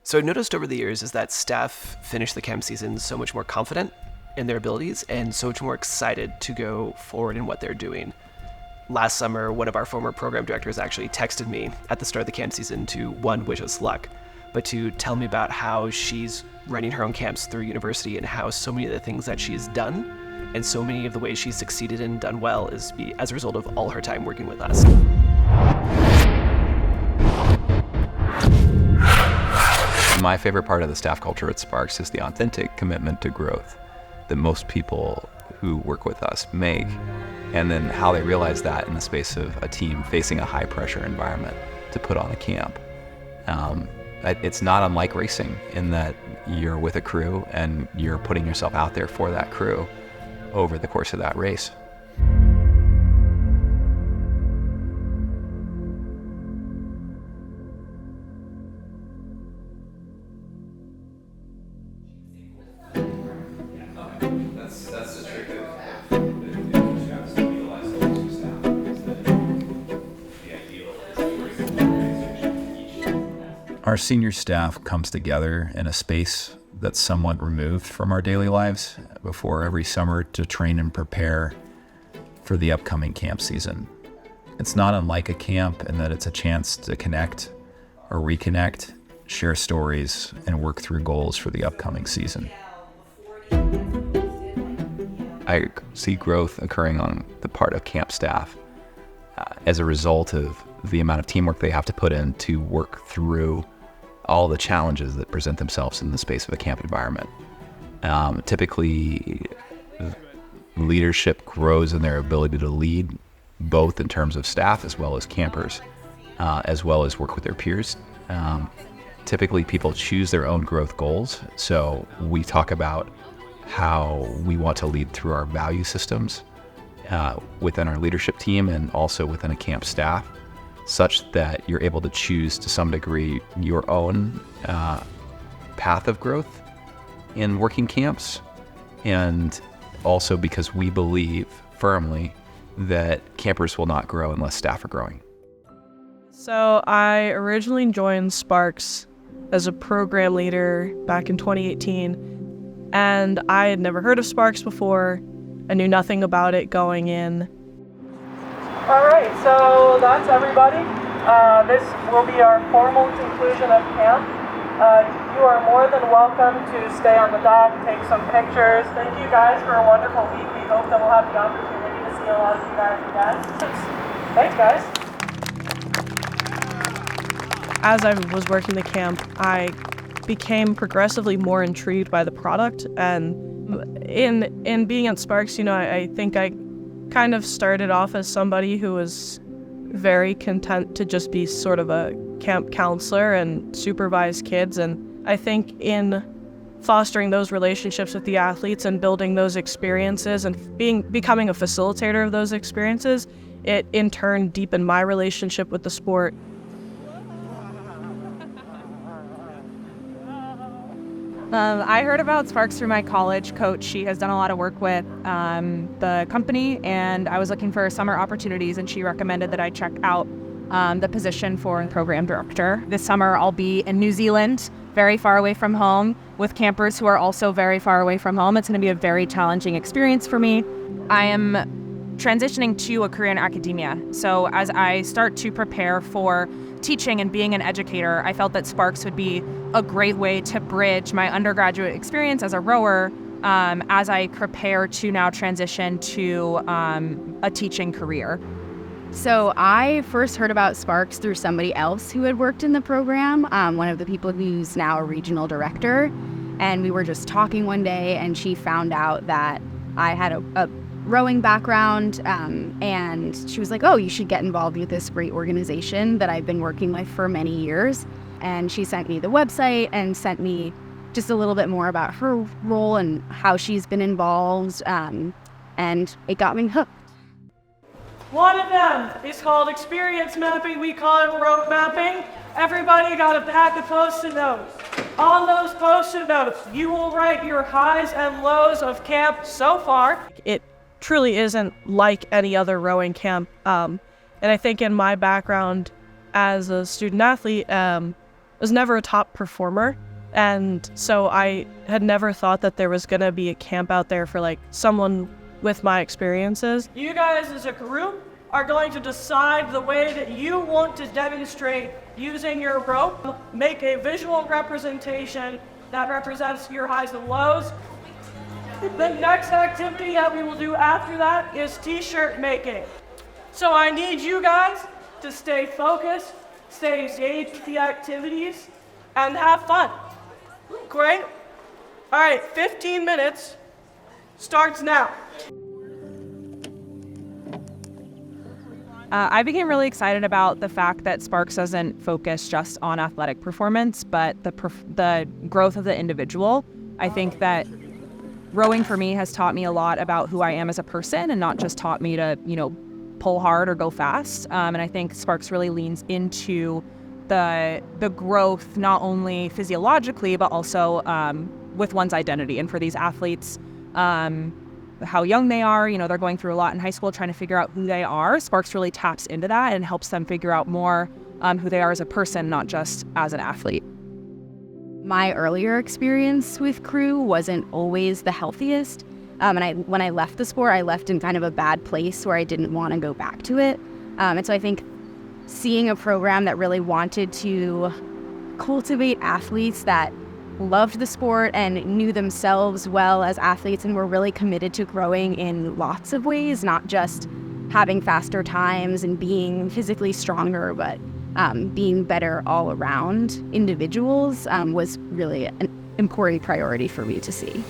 So I've noticed over the years is that staff finish the camp season so much more confident in their abilities and so much more excited to go forward in what they're doing. Last summer, one of our former program directors actually texted me at the start of the camp season to, one, wish us luck, but to tell me about how she's running her own camps through university and how so many of the things that she's done and so many of the ways she's succeeded and done well is as a result of all her time working with us. My favorite part of the staff culture at Sparks is the authentic commitment to growth that most people who work with us make, and then how they realize that in the space of a team facing a high pressure environment to put on a camp. It's not unlike racing in that you're with a crew and you're putting yourself out there for that crew over the course of that race. That's the trick of Our senior staff comes together in a space that's somewhat removed from our daily lives before every summer to train and prepare for the upcoming camp season. It's not unlike a camp in that it's a chance to connect or reconnect, share stories, and work through goals for the upcoming season. I see growth occurring on the part of camp staff as a result of the amount of teamwork they have to put in to work through all the challenges that present themselves in the space of a camp environment. Typically, leadership grows in their ability to lead, both in terms of staff as well as campers, as well as work with their peers. Typically, people choose their own growth goals, so we talk about how we want to lead through our value systems within our leadership team and also within a camp staff, such that you're able to choose to some degree your own path of growth in working camps, and also because we believe firmly that campers will not grow unless staff are growing. So I originally joined Sparks as a program leader back in 2018, and I had never heard of Sparks before. I knew nothing about it going in. All right, so that's everybody. This will be our formal conclusion of camp. You are more than welcome to stay on the dock, take some pictures. Thank you guys for a wonderful week. We hope that we'll have the opportunity to see a lot of you guys again. Thanks, guys. As I was working the camp, I became progressively more intrigued by the product, and in being at Sparks, I think I kind of started off as somebody who was very content to just be sort of a camp counselor and supervise kids. And I think in fostering those relationships with the athletes and building those experiences and becoming a facilitator of those experiences, it in turn deepened my relationship with the sport. I heard about Sparks through my college coach. She has done a lot of work with the company, and I was looking for summer opportunities, and she recommended that I check out the position for program director. This summer I'll be in New Zealand, very far away from home, with campers who are also very far away from home. It's going to be a very challenging experience for me. I am transitioning to a career in academia. So as I start to prepare for teaching and being an educator, I felt that Sparks would be a great way to bridge my undergraduate experience as a rower as I prepare to now transition to a teaching career. So I first heard about Sparks through somebody else who had worked in the program, one of the people who's now a regional director. And we were just talking one day, and she found out that I had a rowing background, and she was like, oh, you should get involved with this great organization that I've been working with for many years. And she sent me the website and sent me just a little bit more about her role and how she's been involved, and it got me hooked. One of them is called experience mapping. We call it road mapping. Everybody got a pack of Post-it notes. On those Post-it notes, you will write your highs and lows of camp so far. It truly isn't like any other rowing camp. And I think in my background as a student athlete, was never a top performer. And so I had never thought that there was going to be a camp out there for like someone with my experiences. You guys as a group are going to decide the way that you want to demonstrate using your rope. Make a visual representation that represents your highs and lows. The next activity that we will do after that is t-shirt making. So I need you guys to stay focused, stay engaged with the activities, and have fun. Great? All right, 15 minutes starts now. I became really excited about the fact that Sparks doesn't focus just on athletic performance, but the growth of the individual. I think that rowing for me has taught me a lot about who I am as a person and not just taught me to, pull hard or go fast. And I think Sparks really leans into the growth, not only physiologically, but also with one's identity. And for these athletes, how young they are, they're going through a lot in high school trying to figure out who they are. Sparks really taps into that and helps them figure out more who they are as a person, not just as an athlete. My earlier experience with crew wasn't always the healthiest. And when I left the sport, I left in kind of a bad place where I didn't want to go back to it. And so I think seeing a program that really wanted to cultivate athletes that loved the sport and knew themselves well as athletes and were really committed to growing in lots of ways, not just having faster times and being physically stronger, but being better all around individuals was really an important priority for me to see.